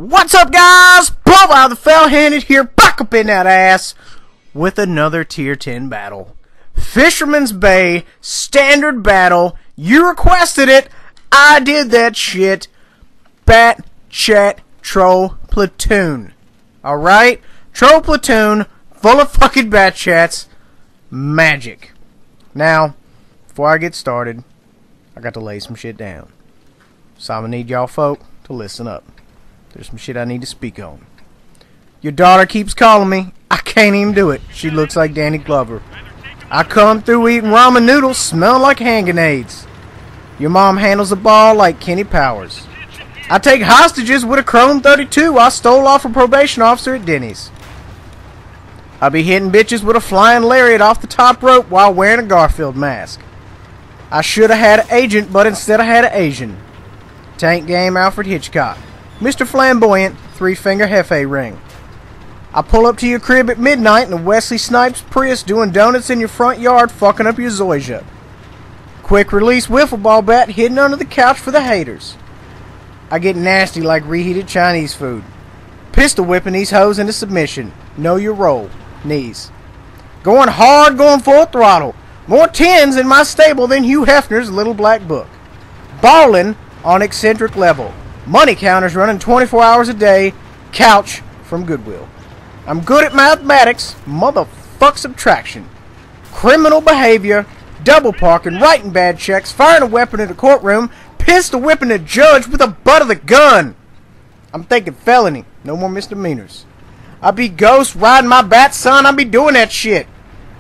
What's up, guys? Profile the Fell-Handed here, back up in that ass with another Tier 10 battle. Fisherman's Bay, standard battle. You requested it. I did that shit. Bat, chat, troll, platoon. Alright? Troll platoon, full of fucking bat chats. Magic. Now, before I get started, I got to lay some shit down. So I'm gonna need y'all folk to listen up. There's some shit I need to speak on. Your daughter keeps calling me. I can't even do it. She looks like Danny Glover. I come through eating ramen noodles, smelling like hand grenades. Your mom handles the ball like Kenny Powers. I take hostages with a Chrome 32 I stole off a probation officer at Denny's. I be hitting bitches with a flying lariat off the top rope while wearing a Garfield mask. I should have had an agent, but instead I had an Asian. Tank game Alfred Hitchcock. Mr. Flamboyant, 3-finger Hefe ring. I pull up to your crib at midnight in a Wesley Snipes Prius doing donuts in your front yard, fucking up your zoysia. Quick release wiffle ball bat hidden under the couch for the haters. I get nasty like reheated Chinese food. Pistol whipping these hoes into submission. Know your role. Knees. Going hard, going full throttle. More 10s in my stable than Hugh Hefner's Little Black Book. Ballin' on eccentric level. Money counters running 24 hours a day. Couch from Goodwill. I'm good at mathematics. Motherfuck subtraction. Criminal behavior. Double parking. Writing bad checks. Firing a weapon in the courtroom. Pistol whipping a judge with the butt of the gun. I'm thinking felony. No more misdemeanors. I be ghost riding my bat, son. I be doing that shit.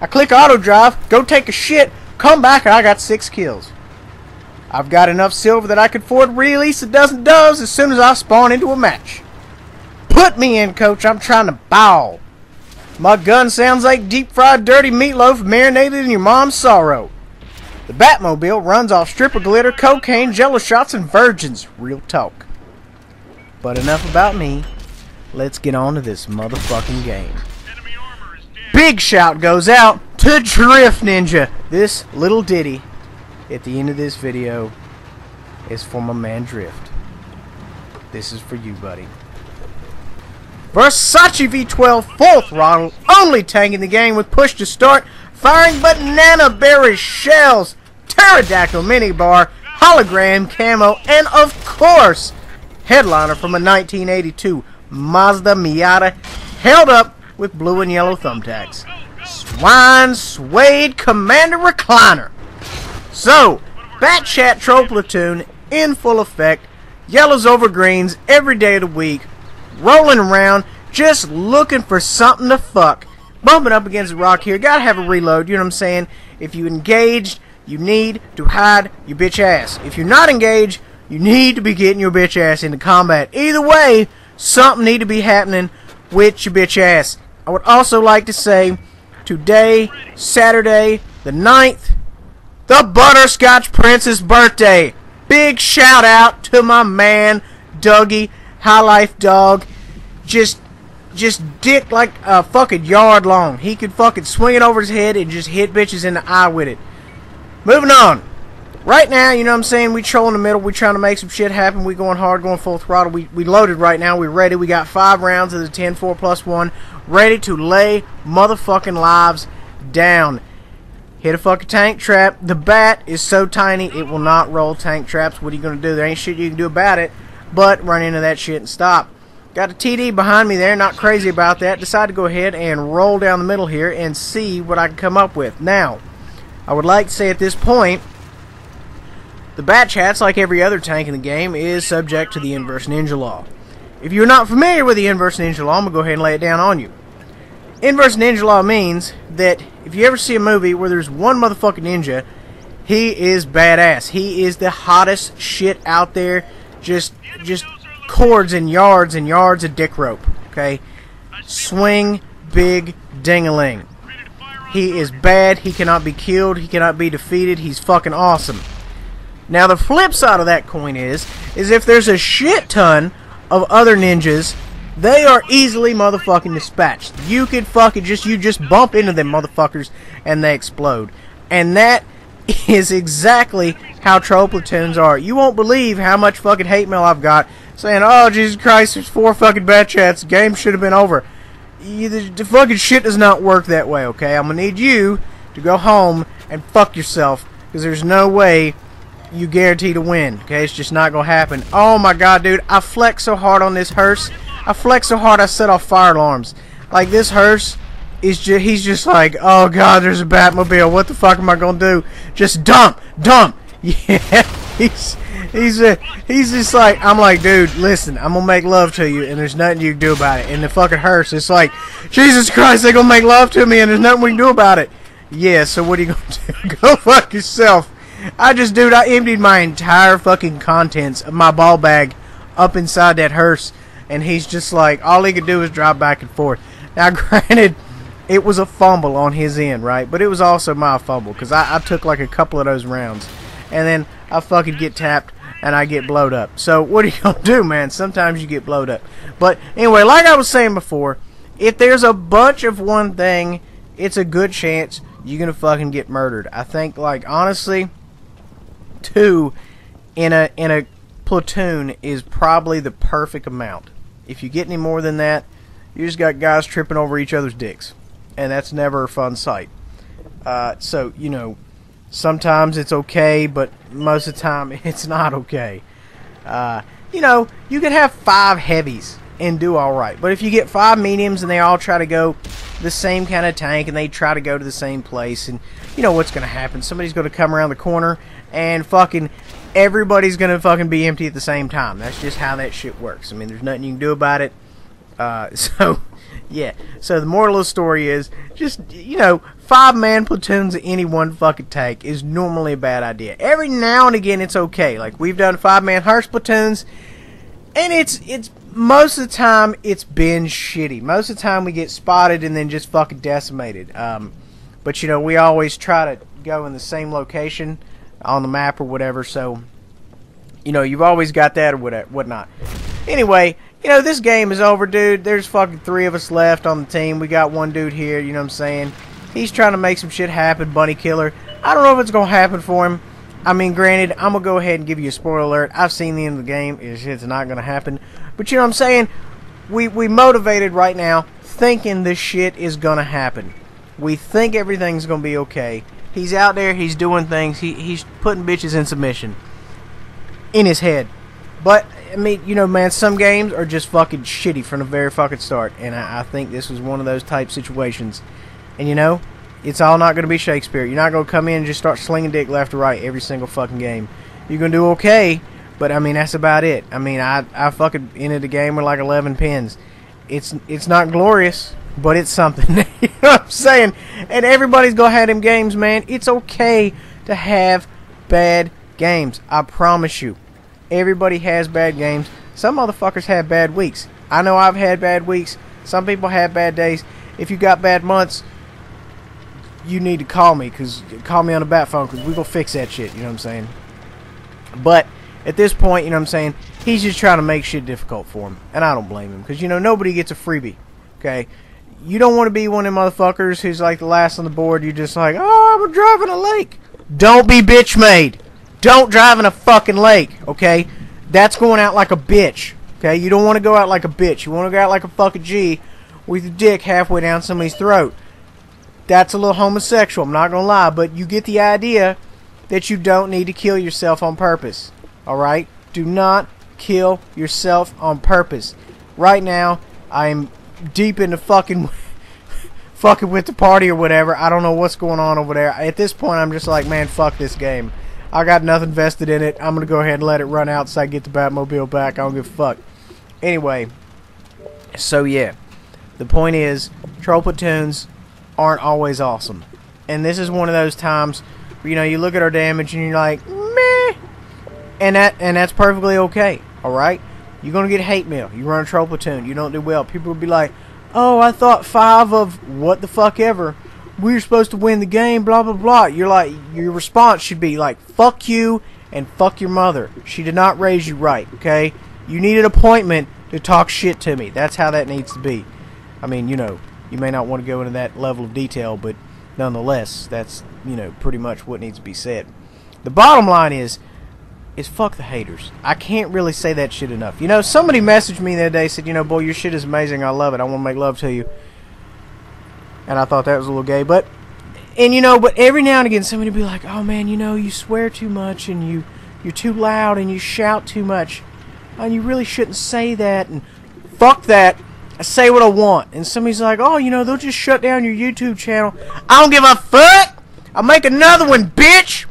I click auto drive. Go take a shit. Come back and I got 6 kills. I've got enough silver that I could afford to release a dozen doves as soon as I spawn into a match. Put me in, coach. I'm trying to bow. My gun sounds like deep-fried dirty meatloaf marinated in your mom's sorrow. The Batmobile runs off stripper glitter, cocaine, jello shots, and virgins. Real talk. But enough about me. Let's get on to this motherfucking game. Big shout goes out to Drift Ninja. This little ditty at the end of this video is for my man Drift. This is for you, buddy. Versace V12 full throttle, only tank in the game with push to start, firing banana berry shells, pterodactyl minibar, hologram camo, and of course, headliner from a 1982 Mazda Miata held up with blue and yellow thumbtacks. Swine Suede Commander Recliner. So, Bat Chat Troll Platoon in full effect, yellows over greens every day of the week, rolling around, just looking for something to fuck. Bumping up against the rock here, gotta have a reload, you know what I'm saying? If you engaged, you need to hide your bitch ass. If you're not engaged, you need to be getting your bitch ass into combat. Either way, something need to be happening with your bitch ass. I would also like to say, today, Saturday, the 9th, the Butterscotch Prince's birthday. Big shout out to my man, Dougie, High Life Dog. Just dick like a fucking yard long. He could fucking swing it over his head and just hit bitches in the eye with it. Moving on. Right now, you know what I'm saying, we troll in the middle. We trying to make some shit happen. We going hard, going full throttle. We loaded right now. We ready. We got 5 rounds of the 10-4+1. Ready to lay motherfucking lives down. Hit a fucking tank trap. The bat is so tiny, it will not roll tank traps. What are you going to do? There ain't shit you can do about it but run into that shit and stop. Got a TD behind me there. Not crazy about that. Decided to go ahead and roll down the middle here and see what I can come up with. Now, I would like to say at this point, the Bat Chat's, like every other tank in the game, is subject to the inverse ninja law. If you're not familiar with the inverse ninja law, I'm going to go ahead and lay it down on you. Inverse ninja law means that if you ever see a movie where there's one motherfucking ninja, he is badass. He is the hottest shit out there. Just cords and yards of dick rope. Okay? Swing big ding-a-ling. He is bad. He cannot be killed. He cannot be defeated. He's fucking awesome. Now the flip side of that coin is if there's a shit ton of other ninjas, they are easily motherfucking dispatched. You could fucking just bump into them motherfuckers and they explode. And that is exactly how troll platoons are. You won't believe how much fucking hate mail I've got saying, "Oh Jesus Christ, there's 4 fucking bat chats. The game should have been over." The fucking shit does not work that way. Okay, I'm gonna need you to go home and fuck yourself, because there's no way you guarantee to win. Okay, it's just not gonna happen. Oh my god, dude, I flexed so hard on this hearse. I flexed so hard I set off fire alarms. Like, this hearse is just, he's just like, oh god, there's a Batmobile. What the fuck am I gonna do? Just dump. Yeah, he's just like, I'm like, dude, listen, I'm gonna make love to you, and there's nothing you can do about it. And the fucking hearse, it's like, Jesus Christ, they're gonna make love to me, and there's nothing we can do about it. Yeah, so what are you gonna do? Go fuck yourself. I emptied my entire fucking contents of my ball bag up inside that hearse, and he's just like, all he could do is drive back and forth. Now, granted, it was a fumble on his end, right? But it was also my fumble, because I took like a couple of those rounds, and then I fucking get tapped, and I get blowed up. So, what are you gonna do, man? Sometimes you get blowed up. But, anyway, like I was saying before, if there's a bunch of one thing, it's a good chance you're gonna fucking get murdered. I think, like, honestly, 2 in a platoon is probably the perfect amount. If you get any more than that, you just got guys tripping over each other's dicks, and that's never a fun sight. So, you know, sometimes it's okay, but most of the time it's not okay. You know, you can have 5 heavies and do alright, but if you get 5 mediums and they all try to go the same kind of tank and they try to go to the same place, and you know what's going to happen. Somebody's going to come around the corner and fucking everybody's going to fucking be empty at the same time. That's just how that shit works. I mean, there's nothing you can do about it. So, yeah. So the moral of the story is, just, you know, 5-man platoons of any one fucking tank is normally a bad idea. Every now and again it's okay. Like, we've done 5-man hearse platoons, and it's most of the time it's been shitty. Most of the time we get spotted and then just fucking decimated. But, you know, we always try to go in the same location on the map or whatever, so, you know, you've always got that or whatnot. Anyway, you know, this game is over, dude. There's fucking 3 of us left on the team. We got one dude here, you know what I'm saying? He's trying to make some shit happen, bunny killer. I don't know if it's going to happen for him. I mean, granted, I'm going to go ahead and give you a spoiler alert. I've seen the end of the game. It's not going to happen. But you know what I'm saying? We motivated right now thinking this shit is going to happen. We think everything's going to be okay. He's out there. He's doing things. He's putting bitches in submission. In his head. But, I mean, you know, man, some games are just fucking shitty from the very fucking start. And I think this was one of those type situations. And, you know, it's all not going to be Shakespeare. You're not going to come in and just start slinging dick left or right every single fucking game. You're going to do okay, but, I mean, that's about it. I mean, I fucking ended the game with like 11 pins. It's not glorious, but it's something. You know what I'm saying? And everybody's going to have them games, man. It's okay to have bad games. I promise you. Everybody has bad games. Some motherfuckers have bad weeks. I know I've had bad weeks. Some people have bad days. If you got bad months, you need to call me on the bat phone, because we're going to fix that shit, you know what I'm saying? But at this point, you know what I'm saying, he's just trying to make shit difficult for him, and I don't blame him, because, you know, nobody gets a freebie, okay? You don't want to be one of them motherfuckers who's like the last on the board. You're just like, oh, I'm driving a lake. Don't be bitch made. Don't drive in a fucking lake, okay? That's going out like a bitch, okay? You don't want to go out like a bitch. You want to go out like a fucking G with your dick halfway down somebody's throat. That's a little homosexual, I'm not going to lie, but you get the idea that you don't need to kill yourself on purpose, alright? Do not kill yourself on purpose. Right now, I'm deep into fucking with the party or whatever. I don't know what's going on over there. At this point, I'm just like, man, fuck this game. I got nothing vested in it. I'm going to go ahead and let it run out so I get the Batmobile back. I don't give a fuck. Anyway, so yeah. The point is, troll platoons aren't always awesome. And this is one of those times where, you know, you look at our damage and you're like, meh. And that's perfectly okay. Alright? You're going to get hate mail. You run a troll platoon. You don't do well. People will be like, oh, I thought 5 of what the fuck ever. We were supposed to win the game, blah, blah, blah. You're like, your response should be like, fuck you and fuck your mother. She did not raise you right, okay? You need an appointment to talk shit to me. That's how that needs to be. I mean, you know, you may not want to go into that level of detail, but nonetheless, that's, you know, pretty much what needs to be said. The bottom line is, is fuck the haters. I can't really say that shit enough. You know, somebody messaged me the other day, said, you know, boy, your shit is amazing. I love it. I want to make love to you. And I thought that was a little gay, but, and you know, but every now and again somebody will be like, oh man, you know, you swear too much and you're too loud and you shout too much and you really shouldn't say that, and fuck that. I say what I want. And somebody's like, oh, you know, they'll just shut down your YouTube channel. I don't give a fuck. I'll make another one, bitch.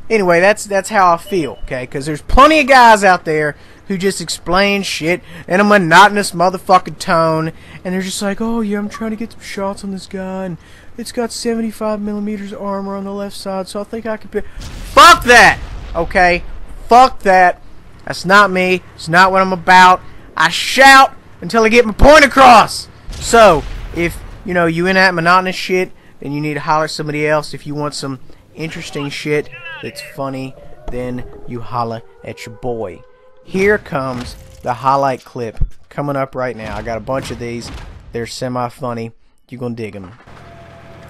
Anyway, that's how I feel, okay? Because there's plenty of guys out there who just explain shit in a monotonous motherfucking tone, and they're just like, oh yeah, I'm trying to get some shots on this guy, and it's got 75mm armor on the left side, so I think I could be. Fuck that, okay? Fuck that. That's not me. It's not what I'm about. I shout until I get my point across. So, if, you know, you in that monotonous shit, then you need to holler at somebody else. If you want some interesting shit that's funny, then you holler at your boy. Here comes the highlight clip coming up right now. I got a bunch of these. They're semi-funny. You're going to dig them.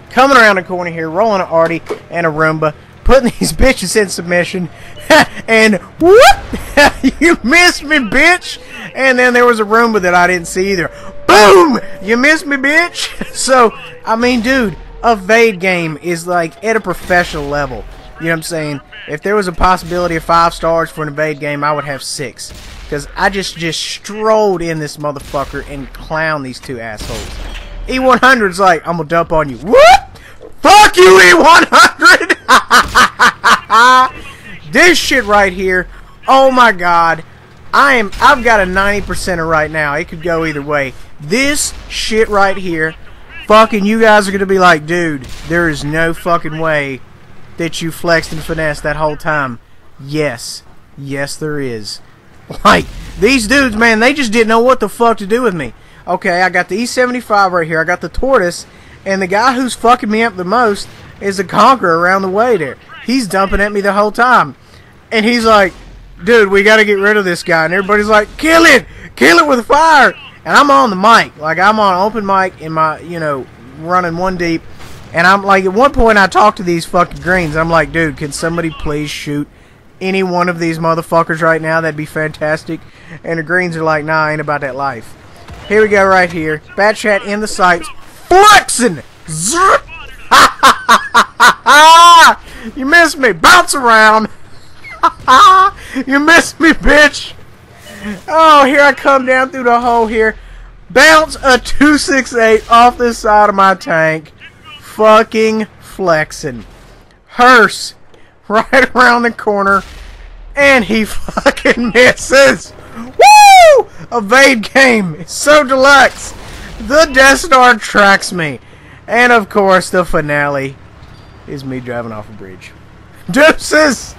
Coming around the corner here, rolling an Artie and a Roomba, putting these bitches in submission, and whoop! You missed me, bitch! And then there was a Roomba that I didn't see either. Boom! You missed me, bitch! So, I mean, dude, a Vade game is like at a professional level. You know what I'm saying? If there was a possibility of 5 stars for an Evade game, I would have 6. Because I just strolled in this motherfucker and clowned these two assholes. E100's like, I'm gonna dump on you. What? Fuck you, E100! This shit right here, oh my god. I've got a 90%er right now. It could go either way. This shit right here, fucking you guys are gonna be like, dude, there is no fucking way that you flexed and finessed that whole time. Yes. Yes, there is. Like, these dudes, man, they just didn't know what the fuck to do with me. Okay, I got the E75 right here. I got the Tortoise. And the guy who's fucking me up the most is the Conqueror around the way there. He's dumping at me the whole time. And he's like, dude, we got to get rid of this guy. And everybody's like, kill it! Kill it with fire! And I'm on the mic. Like, I'm on open mic in my, you know, running one deep. And I'm like, at one point I talked to these fucking greens. I'm like, dude, can somebody please shoot any one of these motherfuckers right now? That'd be fantastic. And the greens are like, nah, I ain't about that life. Here we go right here. Bat chat in the sights. Flexing! Zrrt! You missed me. Bounce around. You missed me, bitch. Oh, here I come down through the hole here. Bounce a 268 off the side of my tank. Fucking flexing. Hearse right around the corner, and he fucking misses. Woo! Evade game. It's so deluxe. The Death Star tracks me, and of course the finale is me driving off a bridge. Deuces.